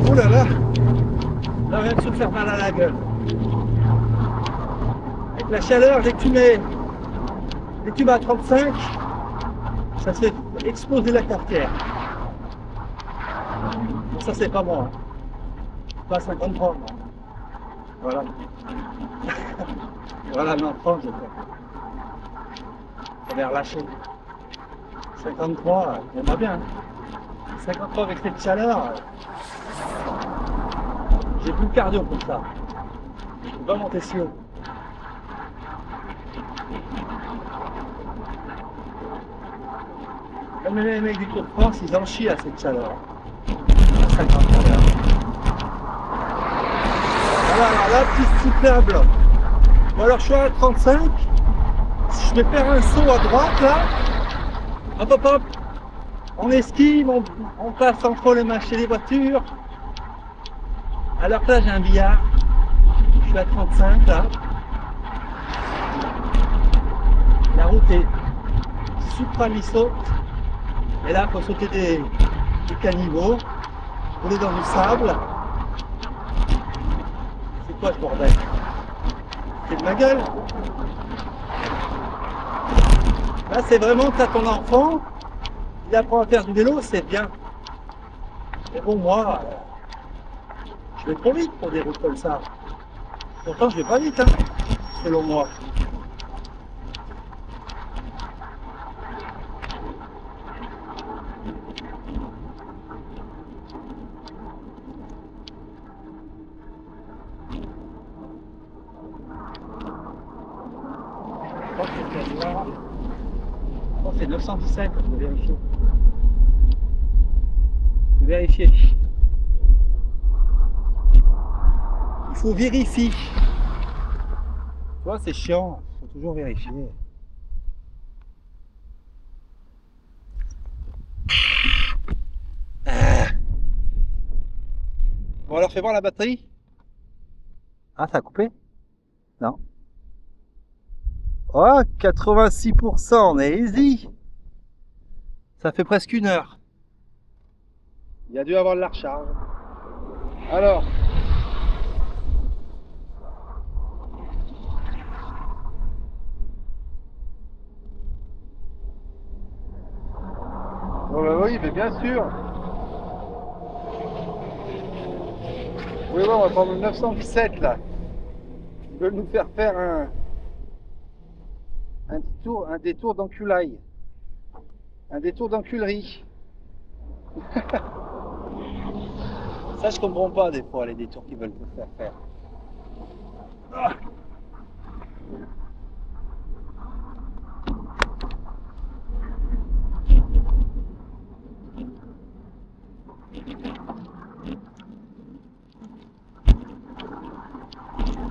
Oh là là, là on vient de se faire mal à la gueule. Avec la chaleur, dès que tu mets à 35, ça se fait exploser la cartière. Bon, ça c'est pas moi. Pas 53. Voilà. Voilà, mais en France, j'avais relâché. 53, on va bien. 53 avec cette chaleur, j'ai plus le cardio pour ça. Je peux pas monter si haut. Même les mecs du Tour de France, ils en chient à cette chaleur. 53. Voilà, alors là, piste cyclable. Bon alors je suis à 35. Si je vais faire un saut à droite là, hop hop hop, on esquive, on passe entre les machines et les voitures. Alors que là j'ai un billard. Je suis à 35 là. La route est supra-mi-saute. Et là il faut sauter des caniveaux, rouler dans du sable. C'est quoi ce bordel? C'est de ma gueule. Là c'est vraiment que t'as ton enfant, il apprend à faire du vélo, c'est bien. Mais bon moi, je vais trop vite pour des routes comme ça. Pourtant je vais pas vite, hein, selon moi. C'est 917, je vais vérifier. Je vais vérifier. Il faut vérifier. Tu vois, c'est chiant, il faut toujours vérifier. Bon alors fais voir la batterie. Ah, ça a coupé? Non. Oh, 86%, on est easy. Ça fait presque 1 heure. Il y a dû avoir de la recharge. Alors, Oh bah oui, mais bien sûr. Oui, on va prendre le 917 là. Ils veulent nous faire faire un détour d'enculaille. Un détour d'enculerie. Ça, je comprends pas des fois les détours qu'ils veulent nous faire faire. Ah.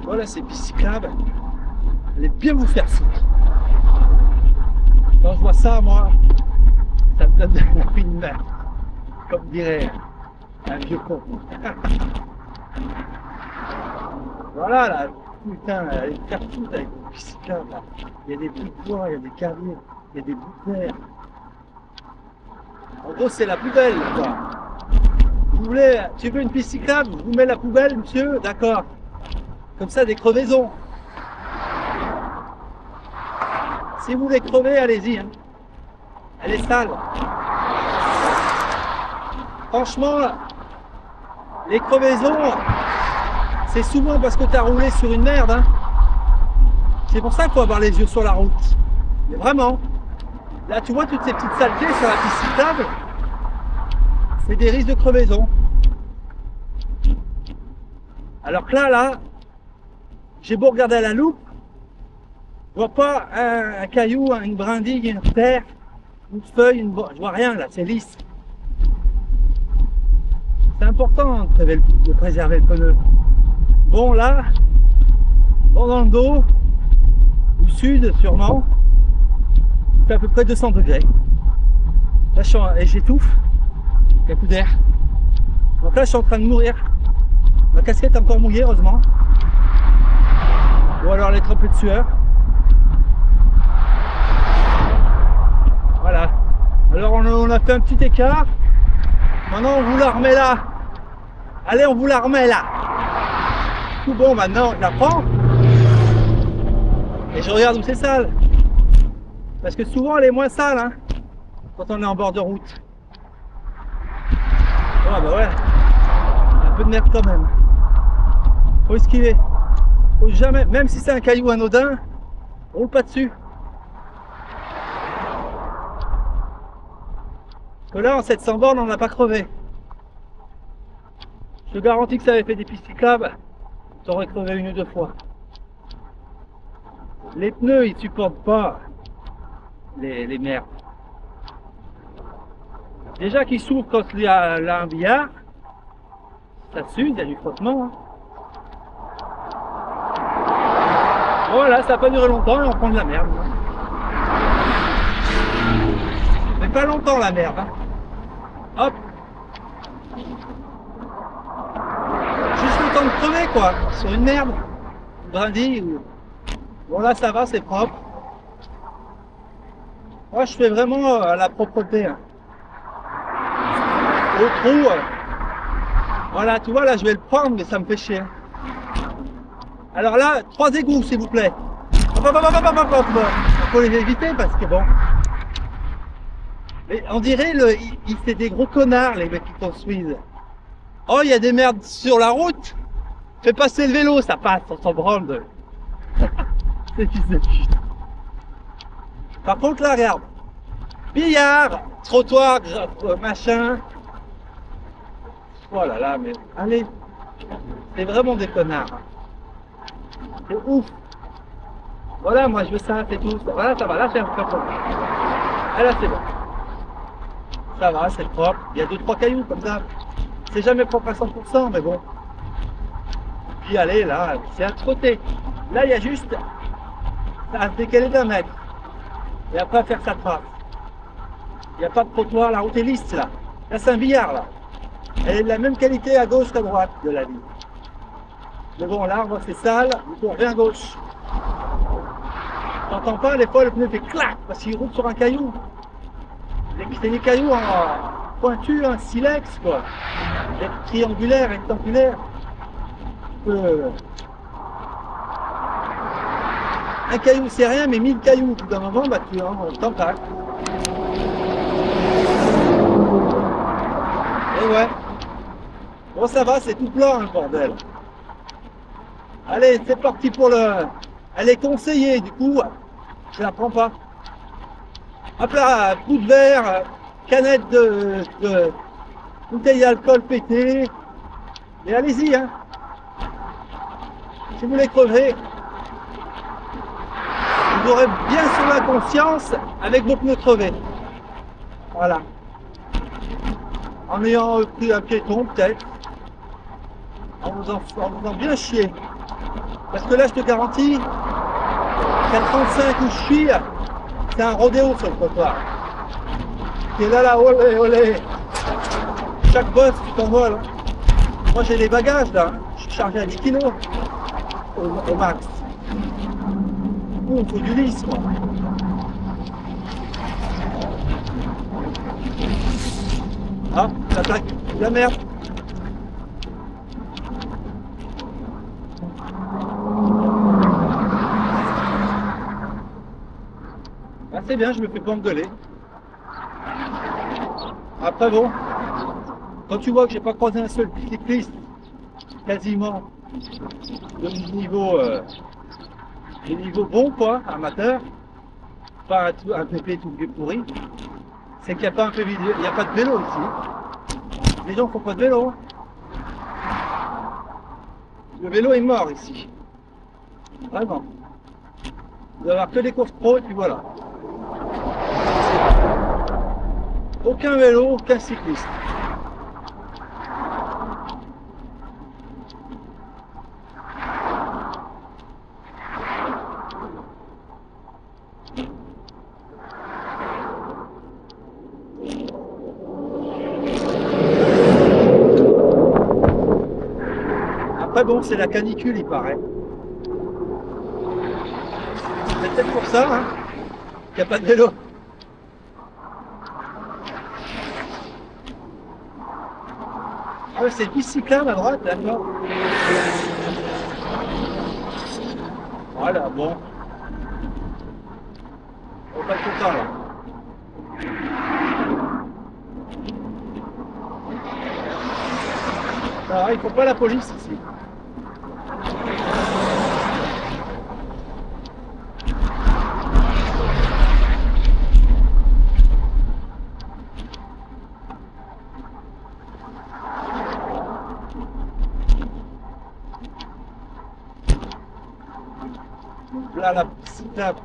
Voilà, ces pistes cyclables, allez bien vous faire foutre. Quand je vois ça, moi, ça me donne envie de mettre, comme dirait un vieux con. Voilà, là, putain, allez me faire foutre avec les pistes cyclables, là. Il y a des bouts de bois, il y a des carrières, il y a des bouts de terre. En gros, c'est la poubelle, quoi. Vous voulez, tu veux une piste cyclable, je vous mets la poubelle, monsieur, d'accord. Comme ça, des crevaisons. Si vous voulez crever, allez-y. Hein. Elle est sale. Franchement, les crevaisons, c'est souvent parce que tu as roulé sur une merde. Hein. C'est pour ça qu'il faut avoir les yeux sur la route. Mais vraiment, là, tu vois toutes ces petites saletés sur la piste cyclable, c'est des risques de crevaison. Alors que là, j'ai beau regarder à la loupe, je vois pas un caillou, une brindille, une terre, une feuille, je vois rien là, c'est lisse. C'est important de préserver le pneu. Bon là, dans le dos, au sud sûrement, il fait à peu près 200 degrés. Là j'étouffe, il y a plus d'air. Donc là je suis en train de mourir. Ma casquette est encore mouillée heureusement. Ou alors elle est trempée de sueur. Voilà. Alors on a fait un petit écart. Maintenant on vous la remet là. Allez, on vous la remet là. Tout bon, maintenant je la prends. Et je regarde où c'est sale. Parce que souvent elle est moins sale hein, quand on est en bord de route. Ah bah ouais. Un peu de merde quand même. Faut esquiver. Faut jamais, même si c'est un caillou anodin, roule pas dessus. Parce que là, en 700 bornes, on n'a pas crevé. Je te garantis que ça avait fait des pistes cyclables, t'aurais crevé une ou deux fois. Les pneus, ils supportent pas les merdes. Déjà qu'ils s'ouvrent quand il y a là un billard, ça s'use, il y a du frottement. Hein. Voilà, ça n'a pas duré longtemps et on prend de la merde. Mais pas longtemps la merde. Hein. Hop. Juste le temps de crever quoi, sur une merde. Une brindille ou... Bon là ça va, c'est propre. Moi je fais vraiment la propreté. Hein. Au trou. Voilà, tu vois là je vais le prendre mais ça me fait chier. Alors là, 3 égouts s'il vous plaît. Il faut les éviter parce que bon. Mais on dirait c'est des gros connards les mecs qui construisent. Oh il y a des merdes sur la route. Fais passer le vélo, ça passe, on s'en branle de. C'est fils de pute. Par contre là regarde. Billard, trottoir, machin. Oh là là, mais allez. C'est vraiment des connards. C'est ouf. Voilà, moi je veux ça, c'est tout. Voilà, ça va, là c'est un peu propre. Ah là c'est bon. Ça va, c'est propre. Il y a 2-3 cailloux comme ça. C'est jamais propre à 100%, mais bon. Puis allez, là, c'est à trotter. Là, il y a juste à se décaler d'1 mètre. Et après à faire sa trace. Il n'y a pas de trottoir, la route est lisse là. Là c'est un billard là. Elle est de la même qualité à gauche qu'à droite de la ligne. Mais bon, l'arbre c'est sale, du coup on revient à gauche. T'entends pas, des fois le pneu fait clac parce qu'il roule sur un caillou. C'est des cailloux en pointus, un silex quoi. Des triangulaires, rectangulaires. Un caillou c'est rien, mais 1000 cailloux, au bout d'un moment, bah tu t'en plaques. Et ouais. Bon, ça va, c'est tout plat, le bordel. Allez, c'est parti pour le... Elle est conseillée, du coup, je la prends pas. Hop là, coup de verre, canette de bouteille d'alcool pétée. Et allez-y, hein. Si vous voulez crever, vous aurez bien sur la conscience avec vos pneus crevés. Voilà. En ayant pris un piéton, peut-être. En vous en bien chier. Parce que là, je te garantis, qu'à 35 où je suis, c'est un rodéo sur le trottoir. Et là, olé, olé. Chaque boss, tu t'envoles. Hein. Moi, j'ai des bagages, là. Hein. Je suis chargé à 10 kilos au max. Il faut du lisse, moi. Ah, j'attaque. La merde. Ah, c'est bien, je me fais pas engueuler. Après, bon, quand tu vois que j'ai pas croisé un seul cycliste, quasiment, de niveau bon, quoi, amateur, pas un pépé tout pourri, c'est qu'il n'y a pas un peu vidéo, il n'y a pas de vélo ici. Les gens font pas de vélo. Le vélo est mort ici. Vraiment. Il doit y avoir que des courses pro et puis voilà. Aucun vélo, aucun cycliste. Après bon, c'est la canicule, il paraît. C'est peut-être pour ça hein, qu'il n'y a pas de vélo. Ah, c'est plus cyclable à droite, d'accord. Voilà, bon. On va pas être content là. Alors, il ne faut pas la police ici. Donc là, la cyclable.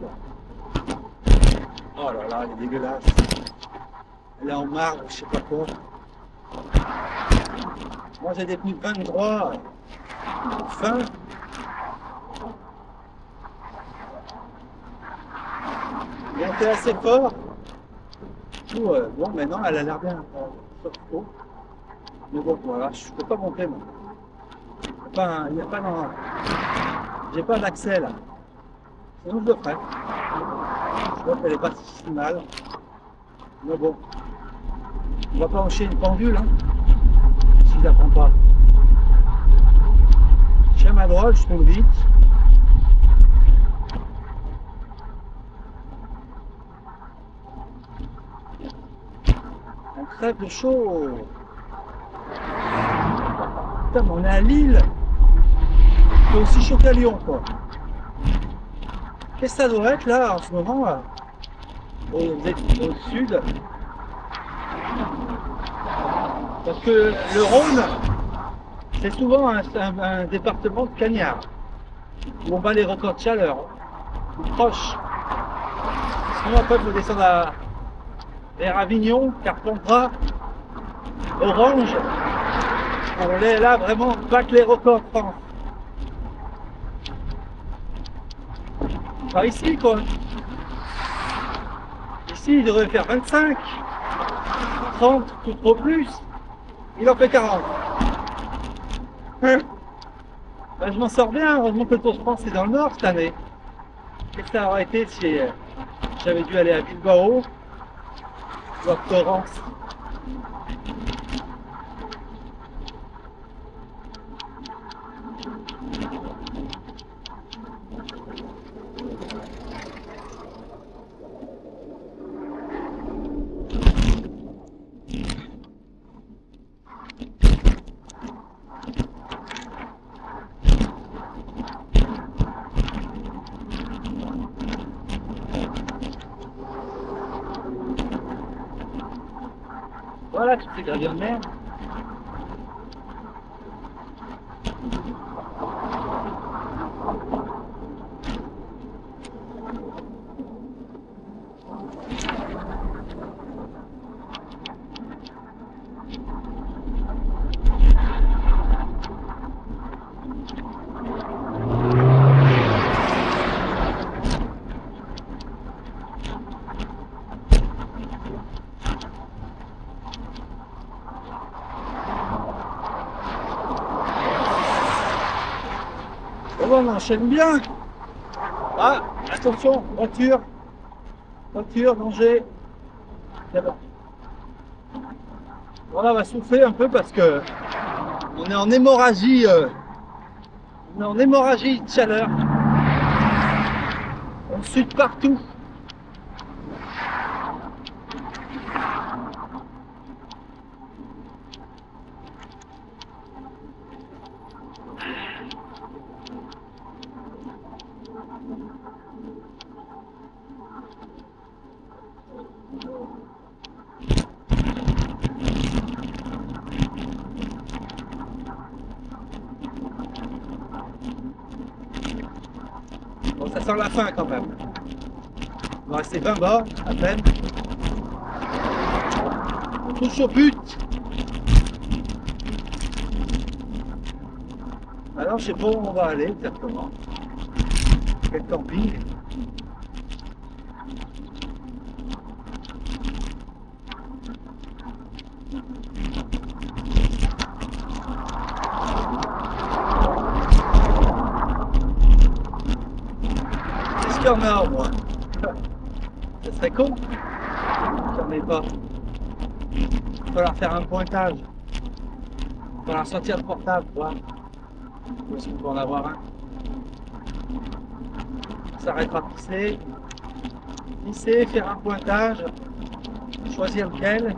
Oh là là, elle est dégueulasse. Elle est en marbre, je sais pas quoi. Moi j'ai des pneus de 20 droits, fins. Il a été assez fort. Bon, maintenant elle a l'air bien. Mais bon, voilà, je peux pas monter moi. Il n'y a pas dans. J'ai pas d'accès là. Sinon je le ferai. Je vois qu'elle est pas si mal. Mais bon. On va pas enchaîner une pendule, hein. Si je la prends pas. J'aime à droite, je tombe vite. On crève de chaud. Putain, mais on est à Lille. C'est aussi chaud qu'à Lyon, quoi. Qu'est-ce que ça doit être là en ce moment là, au sud? Parce que le Rhône, c'est souvent un département de cagnards, où on bat les records de chaleur, ou proche. Sinon après il faut descendre vers Avignon, Carpentras, Orange. On est là vraiment battre les records de France. Pas ici quoi. Ici il devrait faire 25, 30, tout au plus. Il en fait 40. Ben, je m'en sors bien, heureusement que le Tour de France est dans le nord cette année. Qu'est-ce que ça aurait été si j'avais dû aller à Bilbao ou à Florence? Voilà, toutes ces gravures de merde. Bon, on enchaîne bien. Ah, attention, voiture, danger. Là-bas. Voilà, on va souffler un peu parce que on est en hémorragie, de chaleur. On sude partout. Bon, ça sent la fin quand même. Il va rester 20 bords à peine. On touche au but. Alors je sais pas où on va aller exactement. Quel camping. Est-ce qu'il y en a au moins? Ça serait con. J'en ai pas. Il va falloir faire un pointage. Il va falloir sortir le portable, voir. Est-ce qu'on peut en avoir un? On s'arrêtera de pisser, faire un pointage, choisir lequel.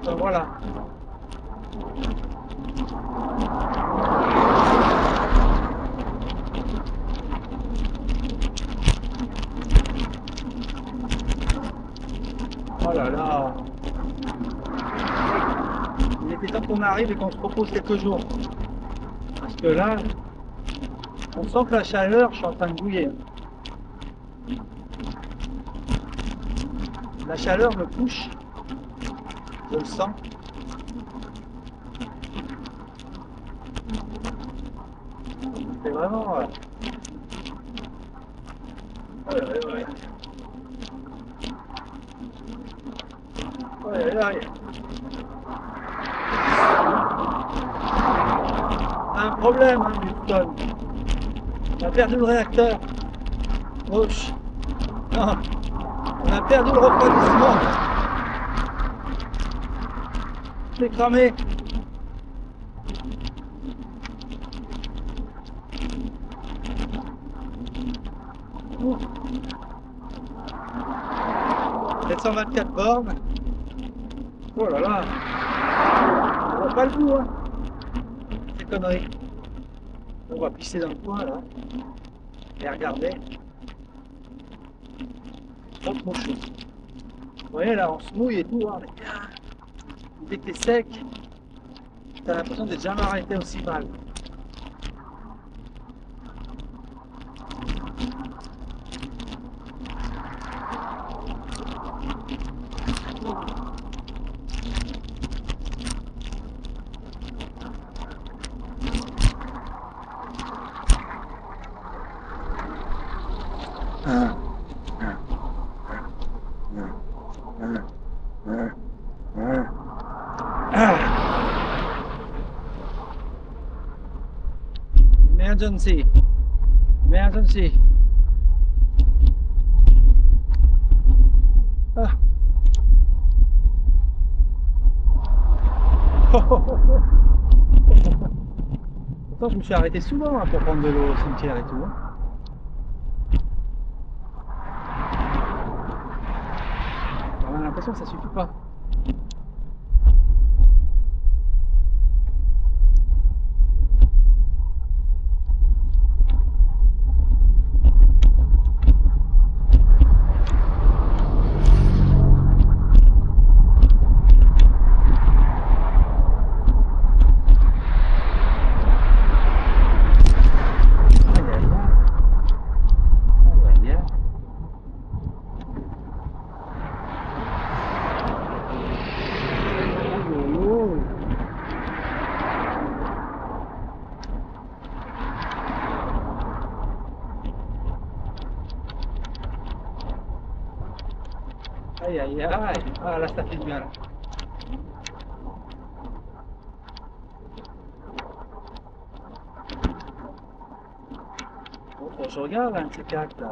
Donc voilà. Oh là là. Il était temps qu'on arrive et qu'on se propose quelques jours. Parce que là, on sent que la chaleur, je suis en train de bouillir. La chaleur me touche. Je le sens. C'est vraiment... Ouais. Ouais. Un problème, hein, Houston. On a perdu le réacteur. Gauche. Non. On a perdu le refroidissement. C'est cramé. Ouh. 724 bornes. Oh là là. On voit pas le bout, hein. C'est connerie. On va pisser dans le coin là. Et regarder. Trop chaud. Vous voyez là, on se mouille et tout. Hein, dès que t'es sec, t'as l'impression d'être jamais arrêté aussi mal. Emergency. Ah. Pourtant, je me suis arrêté souvent hein, pour prendre de l'eau au cimetière et tout. Hein. On a l'impression que ça suffit pas. Aïe aïe aïe. Ah là ça fait bien là. Bon, faut que je regarde un de ces quatre là.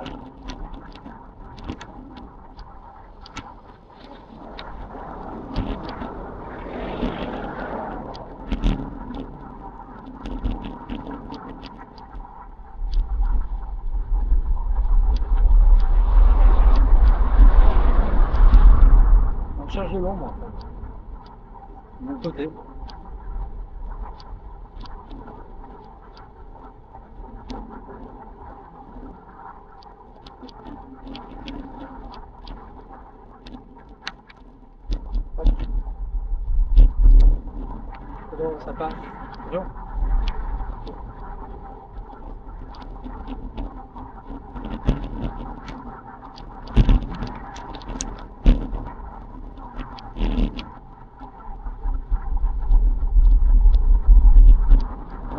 On cherche de l'ombre en fait. De mon côté. Hop. C'est bon, ça passe. Bonjour.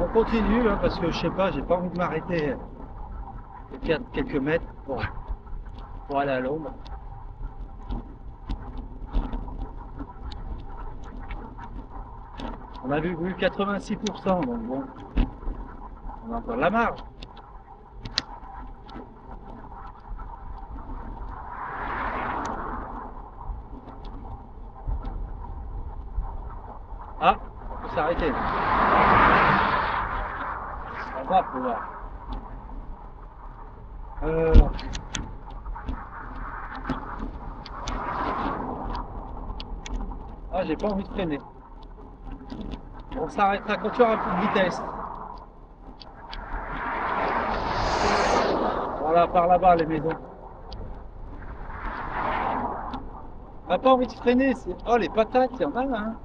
On continue hein, parce que je sais pas, j'ai pas envie de m'arrêter et perdre quelques mètres pour aller à l'ombre. On a vu 86%, donc bon, on a encore de la marge. Ah, on peut s'arrêter. On va pouvoir. Ah, j'ai pas envie de freiner. On s'arrêtera quand tu auras un peu de vitesse. Voilà, par là-bas, les maisons. On n'a pas envie de freiner. Oh, les patates, il y en a là. Hein.